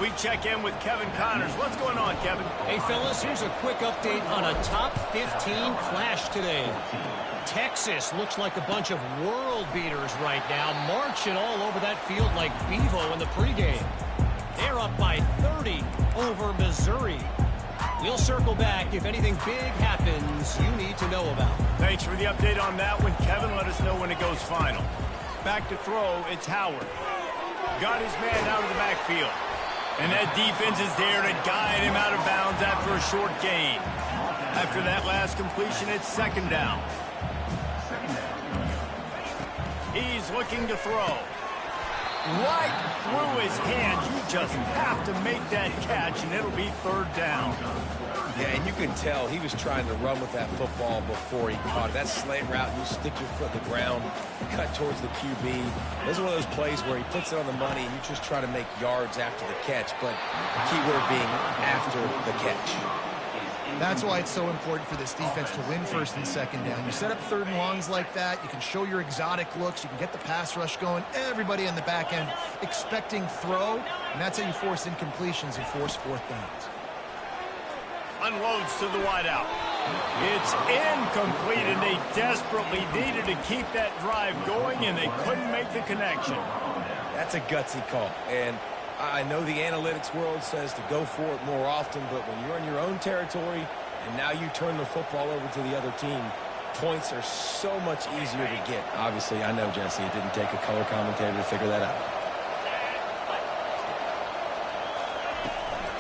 We check in with Kevin Connors. What's going on, Kevin? Hey, fellas, here's a quick update on a top 15 clash today. Texas looks like a bunch of world beaters right now, marching all over that field like Bevo in the pregame. They're up by 30 over Missouri. We'll circle back if anything big happens you need to know about. Thanks for the update on that one, Kevin. Let us know when it goes final. Back to throw, it's Howard. Got his man out of the backfield. And that defense is there to guide him out of bounds after a short gain. After that last completion, it's second down. He's looking to throw. Right through his hands. You just have to make that catch, and it'll be third down. Yeah, and you can tell he was trying to run with that football before he caught it. That slant route, you stick your foot in the ground, cut towards the QB. This is one of those plays where he puts it on the money, and you just try to make yards after the catch, but key word being after the catch. That's why it's so important for this defense to win first and second down. You set up third and longs like that, you can show your exotic looks, you can get the pass rush going, everybody on the back end expecting throw, and that's how you force incompletions and force fourth downs. Unloads to the wideout. It's incomplete, and they desperately needed to keep that drive going, and they couldn't make the connection. That's a gutsy call, and I know the analytics world says to go for it more often, but when you're in your own territory and now you turn the football over to the other team, points are so much easier to get. Obviously, I know, Jesse, it didn't take a color commentator to figure that out.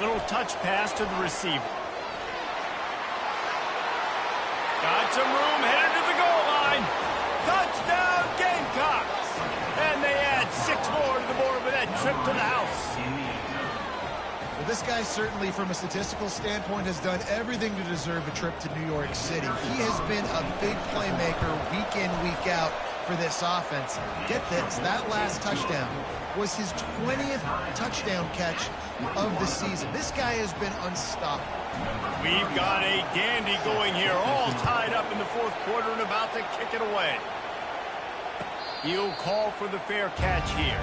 Little touch pass to the receiver. Got some room, headed to the goal line. Touchdown, Gamecocks! And they add 6 more to the board with that trip to the house. Well, this guy certainly, from a statistical standpoint, has done everything to deserve a trip to New York City. He has been a big playmaker week in, week out for this offense. Get this, that last touchdown was his 20th touchdown catch of the season. This guy has been unstoppable. We've got a dandy going here, all tied up in the fourth quarter and about to kick it away. He'll call for the fair catch here.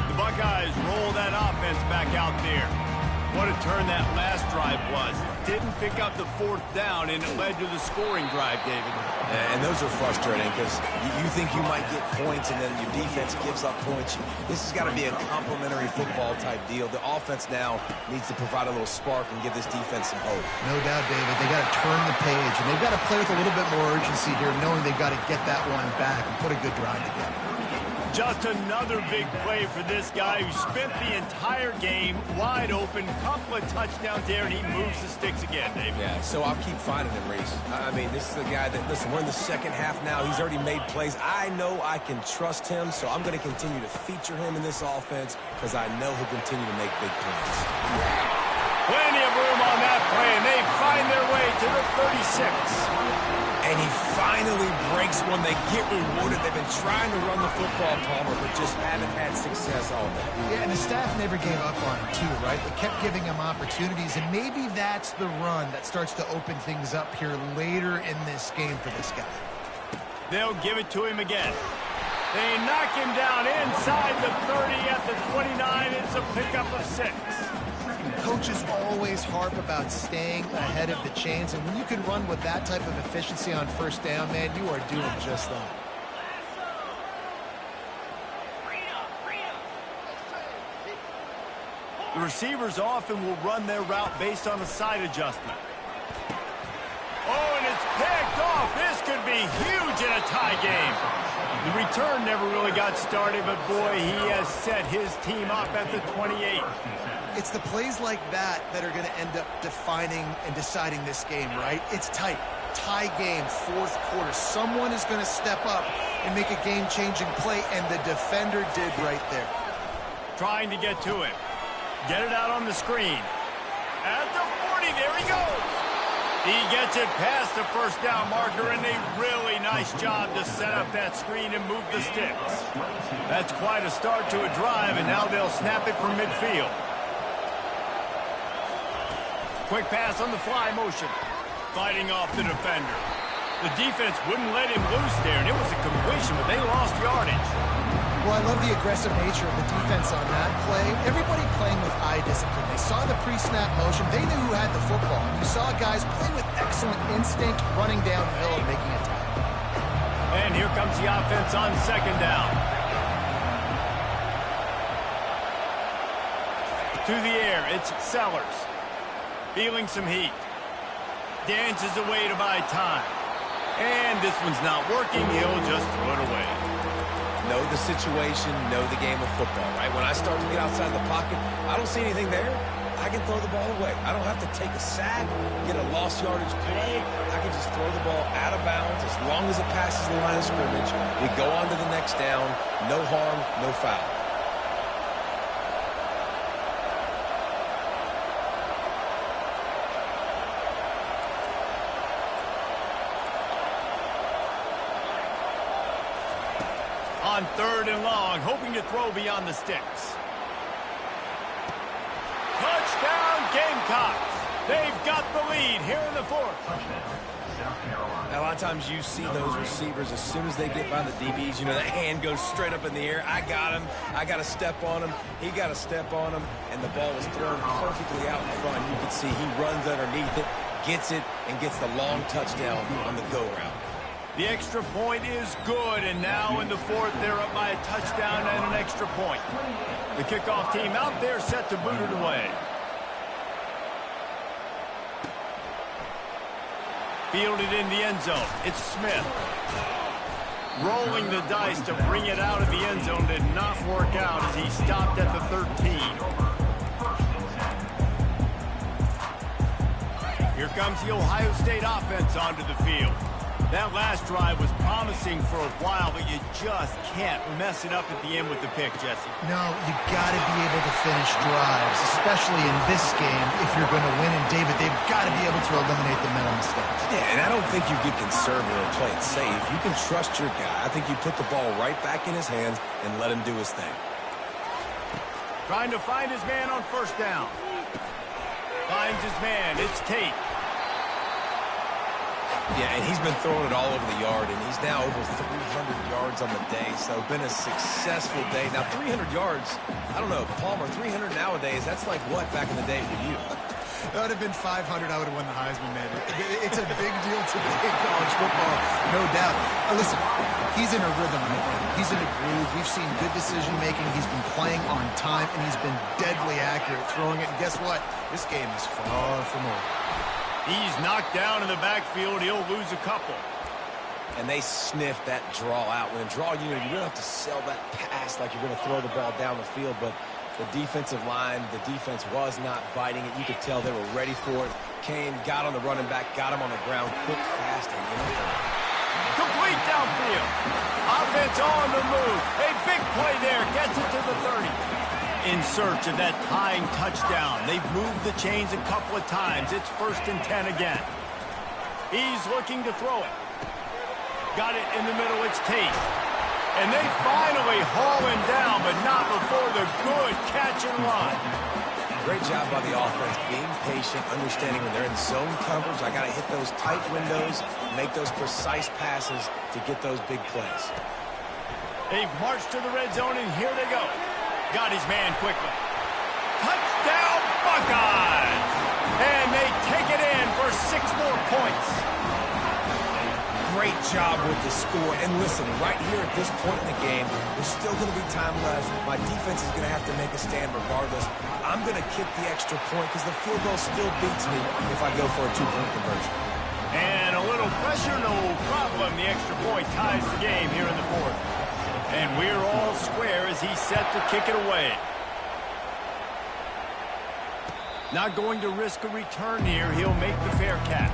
The Buckeyes roll that offense back out there. What a turn that last drive was. Didn't pick up the fourth down, and it led to the scoring drive, David. And those are frustrating because you think you might get points and then your defense gives up points. This has got to be a complementary football type deal. The offense now needs to provide a little spark and give this defense some hope. No doubt, David. They got to turn the page, and they've got to play with a little bit more urgency here, knowing they've got to get that one back and put a good drive together. Just another big play for this guy who spent the entire game wide open. Couple of touchdowns there, and he moves the sticks again, David. Yeah, so I'll keep finding him, Reese. I mean, this is the guy that, listen, we're in the second half now. He's already made plays. I know I can trust him, so I'm going to continue to feature him in this offense because I know he'll continue to make big plays. Plenty of room on that play, and they find their way to the 36. And he finally breaks one. They get rewarded. They've been trying to run the football, Palmer, but just haven't had success all day. Yeah, and the staff never gave up on him, too, right? They kept giving him opportunities, and maybe that's the run that starts to open things up here later in this game for this guy. They'll give it to him again. They knock him down inside the 30 at the 29. It's a pickup of 6. Coaches always harp about staying ahead of the chains, and when you can run with that type of efficiency on first down, man, you are doing just that. The receivers often will run their route based on a side adjustment. Oh, and it's picked off. This could be huge in a tie game. The return never really got started, but boy, he has set his team up at the 28. It's the plays like that that are going to end up defining and deciding this game, right? It's tight. Tie game, fourth quarter. Someone is going to step up and make a game-changing play, and the defender did right there. Trying to get to him. Get it out on the screen. At the 40, there he goes. He gets it past the first down marker, and a really nice job to set up that screen and move the sticks. That's quite a start to a drive, and now they'll snap it from midfield. Quick pass on the fly motion. Fighting off the defender. The defense wouldn't let him loose there, and it was a completion, but they lost yardage. Well, I love the aggressive nature of the defense on that play. Everybody playing with eye discipline. They saw the pre-snap motion. They knew who had the football. And you saw guys play with excellent instinct, running downhill and making a tackle. And here comes the offense on second down. To the air, it's Sellers. Feeling some heat. Dances away to buy time. And this one's not working. He'll just throw it away. Know the situation, know the game of football, right? When I start to get outside the pocket, I don't see anything there. I can throw the ball away. I don't have to take a sack, get a lost yardage play. I can just throw the ball out of bounds as long as it passes the line of scrimmage. We go on to the next down. No harm, no foul. On third and long, hoping to throw beyond the sticks. Touchdown, Gamecocks. They've got the lead here in the fourth. Now, a lot of times you see those receivers, as soon as they get by the DBs, you know, that hand goes straight up in the air. I got him. I got to step on him. He got to step on him. And the ball was thrown perfectly out in front. You can see he runs underneath it, gets it, and gets the long touchdown on the go route. The extra point is good, and now in the fourth, they're up by a touchdown and an extra point. The kickoff team out there set to boot it away. Fielded in the end zone. It's Smith. Rolling the dice to bring it out of the end zone did not work out as he stopped at the 13. Here comes the Ohio State offense onto the field. That last drive was promising for a while, but you just can't mess it up at the end with the pick, Jesse. No, you got to be able to finish drives, especially in this game if you're going to win. And, David, they've got to be able to eliminate the mental mistakes. Yeah, and I don't think you get conservative or play it safe. You can trust your guy. I think you put the ball right back in his hands and let him do his thing. Trying to find his man on first down. Finds his man. It's Tate. Yeah, and he's been throwing it all over the yard, and he's now over 300 yards on the day, so been a successful day. Now, 300 yards, I don't know, Palmer, 300 nowadays, that's like what back in the day for you? That would have been 500. I would have won the Heisman, man. It's a big deal today in college football, no doubt. Listen, he's in a rhythm right now. He's in a groove. We've seen good decision-making. He's been playing on time, and he's been deadly accurate throwing it. And guess what? This game is far from over. He's knocked down in the backfield. He'll lose a couple. and they sniff that draw out. When a draw unit, you really have to sell that pass like you're going to throw the ball down the field, but the defensive line, the defense was not biting it. You could tell they were ready for it. Kane got on the running back, got him on the ground, quick, fast, and in the hole. Complete downfield. Offense on the move. A big play there. Gets it to the 30. In search of that tying touchdown. They've moved the chains a couple of times. It's 1st and 10 again. He's looking to throw it. Got it in the middle. It's Tate. And they finally haul him down, but not before the good catch and run. Great job by the offense, being patient, understanding when they're in zone coverage, I got to hit those tight windows, make those precise passes to get those big plays. They've marched to the red zone, and here they go. Got his man quickly. Touchdown, Buckeyes! And they take it in for 6 more points. Great job with the score. And listen, right here at this point in the game, there's still going to be time left. My defense is going to have to make a stand regardless. I'm going to kick the extra point because the field goal still beats me if I go for a 2-point conversion. And a little pressure, no problem. The extra point ties the game here in the 4th. And we're all square as he's set to kick it away. Not going to risk a return here. He'll make the fair catch.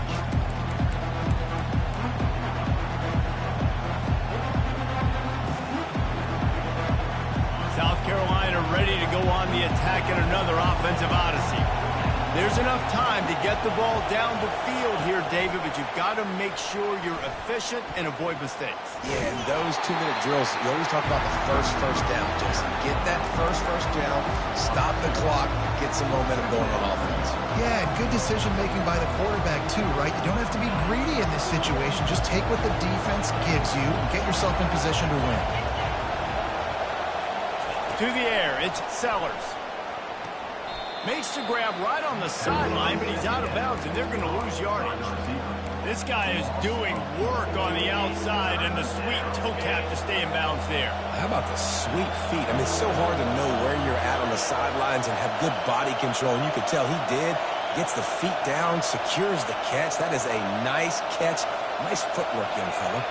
South Carolina ready to go on the attack in another offensive odyssey. There's enough time to get the ball down the field here, David, but you've got to make sure you're efficient and avoid mistakes. Yeah, and those 2-minute drills, you always talk about the first down, Jason. Get that first down, stop the clock, get some momentum going on offense. Yeah, good decision-making by the quarterback, too, right? You don't have to be greedy in this situation. Just take what the defense gives you and get yourself in position to win. To the air, it's Sellers. Makes the grab right on the sideline, but he's out of bounds, and they're going to lose yardage. This guy is doing work on the outside, and the sweet toe tap to stay in bounds there. How about the sweet feet? I mean, it's so hard to know where you're at on the sidelines and have good body control, and you could tell he did. Gets the feet down, secures the catch. That is a nice catch. Nice footwork, young fella.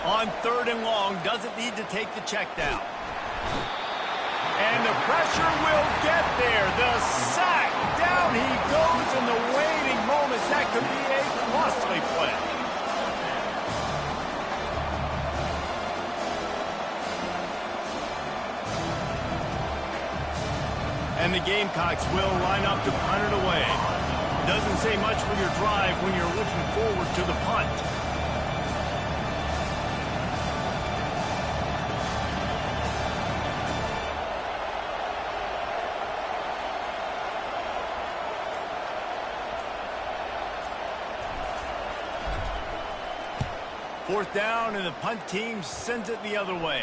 On 3rd and long, doesn't need to take the check down. And the pressure will get there. The sack. Down he goes in the waiting moments. That could be a costly play. And the Gamecocks will line up to punt it away. Doesn't say much for your drive when you're looking forward to the punt. Fourth down, and the punt team sends it the other way.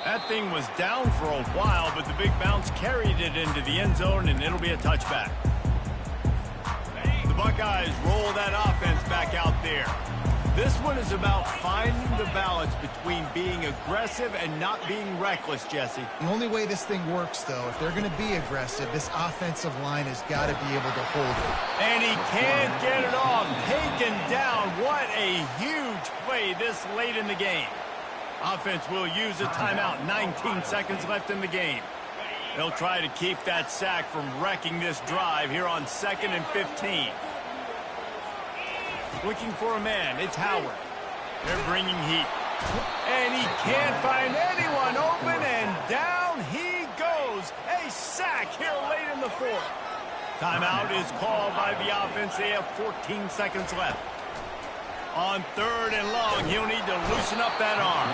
That thing was down for a while, but the big bounce carried it into the end zone, and it'll be a touchback. The Buckeyes roll that offense back out there. This one is about finding the balance between being aggressive and not being reckless, Jesse. The only way this thing works, though, if they're going to be aggressive, this offensive line has got to be able to hold it. And he can't get it off. Taken down. What a huge play this late in the game. Offense will use a timeout. 19 seconds left in the game. They'll try to keep that sack from wrecking this drive here on 2nd and 15. Looking for a man. It's Howard. They're bringing heat. And he can't find anyone open, and down he goes. A sack here late in the 4th. Timeout is called by the offense. They have 14 seconds left. On 3rd and long, he'll need to loosen up that arm.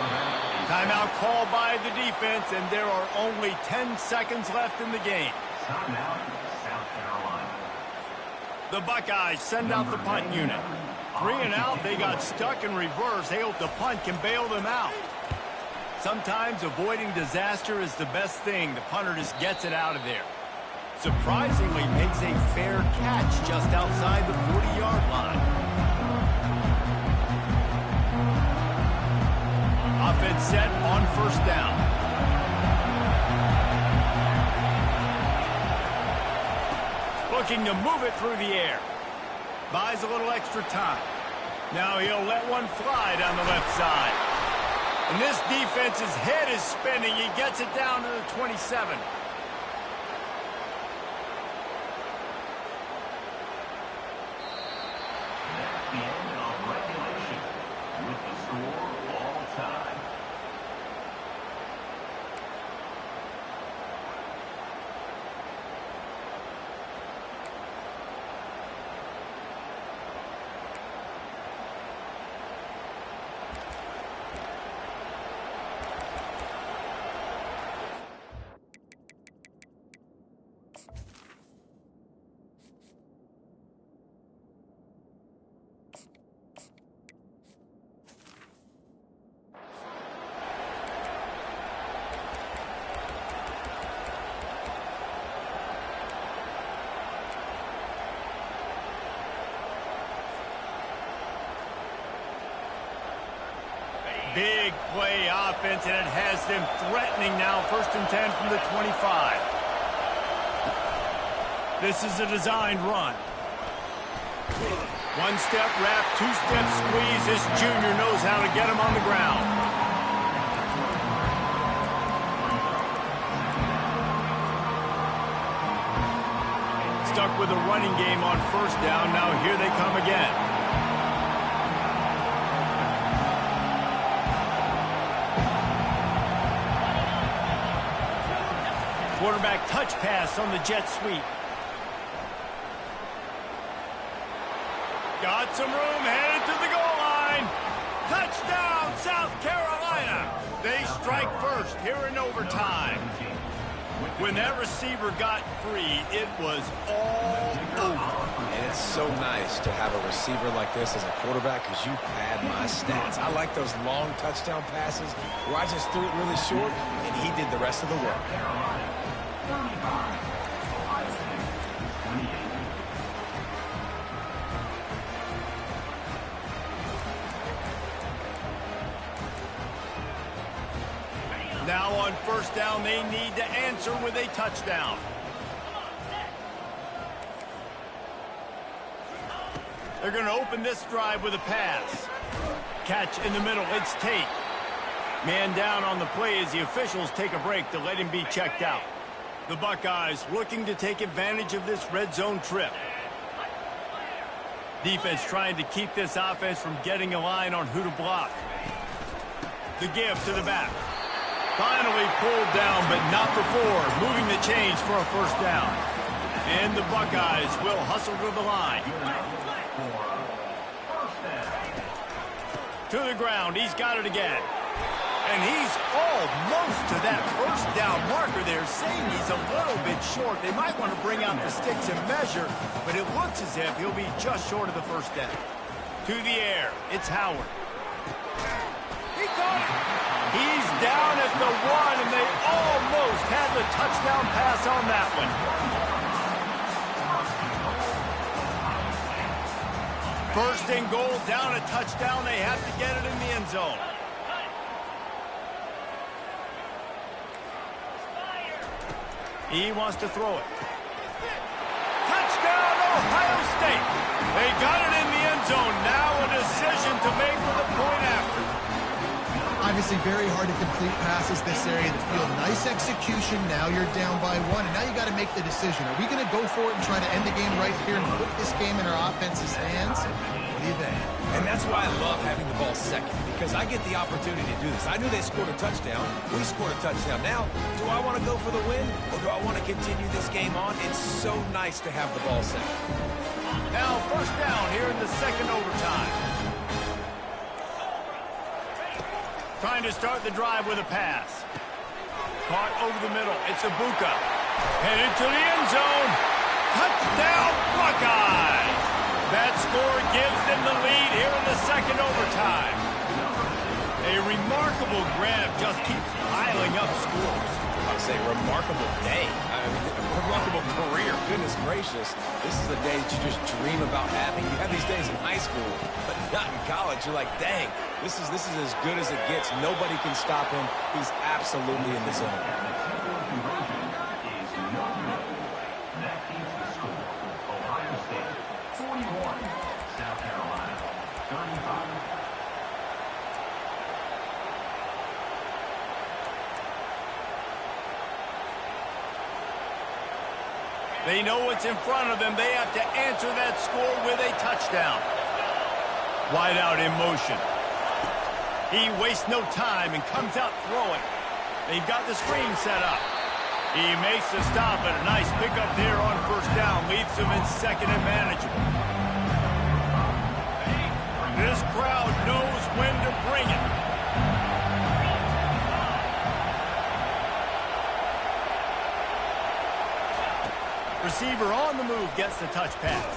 Timeout called by the defense, and there are only 10 seconds left in the game. Timeout, South Carolina. The Buckeyes send out the punt unit. 3 and out, they got stuck in reverse. They hope the punt can bail them out. Sometimes avoiding disaster is the best thing. The punter just gets it out of there. surprisingly makes a fair catch just outside the 40-yard line. Offense set on first down. Looking to move it through the air. Buys a little extra time. Now he'll let one fly down the left side. And this defense's head is spinning. He gets it down to the 27. That's the end of regulation with the score all time. Big play offense, and it has them threatening now. 1st and 10 from the 25. This is a designed run. One-step wrap, two-step squeeze. This junior knows how to get him on the ground. Stuck with a running game on first down. Now here they come again. Quarterback touch pass on the jet sweep. Got some room, headed to the goal line. Touchdown, South Carolina. They strike first here in overtime. When that receiver got free, it was all over. And it's so nice to have a receiver like this as a quarterback because you pad my stats. I like those long touchdown passes where I just threw it really short and he did the rest of the work. Now on first down, they need to answer with a touchdown. They're going to open this drive with a pass. Catch in the middle, it's Tate. Man down on the play as the officials take a break to let him be checked out. The Buckeyes looking to take advantage of this red zone trip. Defense trying to keep this offense from getting a line on who to block. The give to the back. Finally pulled down, but not before. Moving the chains for a first down. And the Buckeyes will hustle to the line. To the ground, he's got it again. And he's almost to that first down marker there, saying he's a little bit short. They might want to bring out the sticks and measure, but it looks as if he'll be just short of the first down. To the air, it's Howard. He caught it. He's down at the 1, and they almost had the touchdown pass on that one. First and goal, down a touchdown. They have to get it in the end zone. He wants to throw it. Touchdown, Ohio State. They got it in the end zone. Now a decision to make with a point after. Obviously very hard to complete passes this area of the field. Nice execution. Now you're down by 1, and now you got to make the decision. Are we going to go for it and try to end the game right here and put this game in our offense's hands? What do you think? And that's why I love having the ball second, because I get the opportunity to do this. I knew they scored a touchdown. We scored a touchdown. Now, do I want to go for the win, or do I want to continue this game on? It's so nice to have the ball second. Now first down here in the second overtime. Trying to start the drive with a pass. Caught over the middle. It's Ibuka. Headed to the end zone. Touchdown, Buckeyes! That score gives them the lead here in the second overtime. A remarkable grab just keeps piling up scores. say remarkable day. I mean, a remarkable career. Goodness gracious. This is a day that you just dream about having. You have these days in high school, but not in college. You're like, dang, this is as good as it gets. Nobody can stop him. He's absolutely in the zone. That keeps the score. Ohio State 41, South Carolina 35. They know what's in front of them. They have to answer that score with a touchdown. Wide out in motion. He wastes no time and comes out throwing. They've got the screen set up. He makes the stop, and a nice pickup there on first down. Leaves them in second and manageable. This crowd knows when to bring it. Receiver on the move gets the touch pass.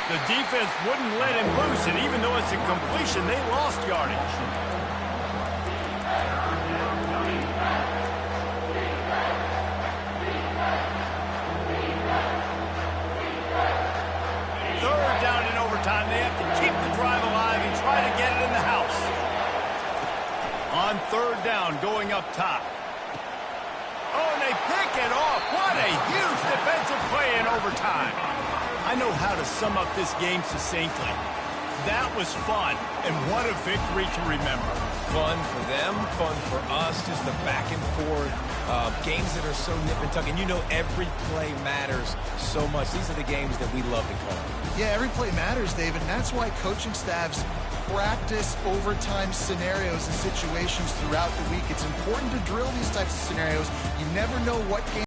The defense wouldn't let him loose, and even though it's a completion, they lost yardage. Third down in overtime. They have to keep the drive alive and try to get it in the house. On third down, going up top. Oh, and they pick it off. What a huge defensive play in overtime. I know how to sum up this game succinctly. That was fun, and what a victory to remember. Fun for them, fun for us, just the back and forth. Games that are so nip and tuck, and you know every play matters so much. These are the games that we love to call. Yeah, every play matters, David, and that's why coaching staffs practice overtime scenarios and situations throughout the week. It's important to drill these types of scenarios. You never know what game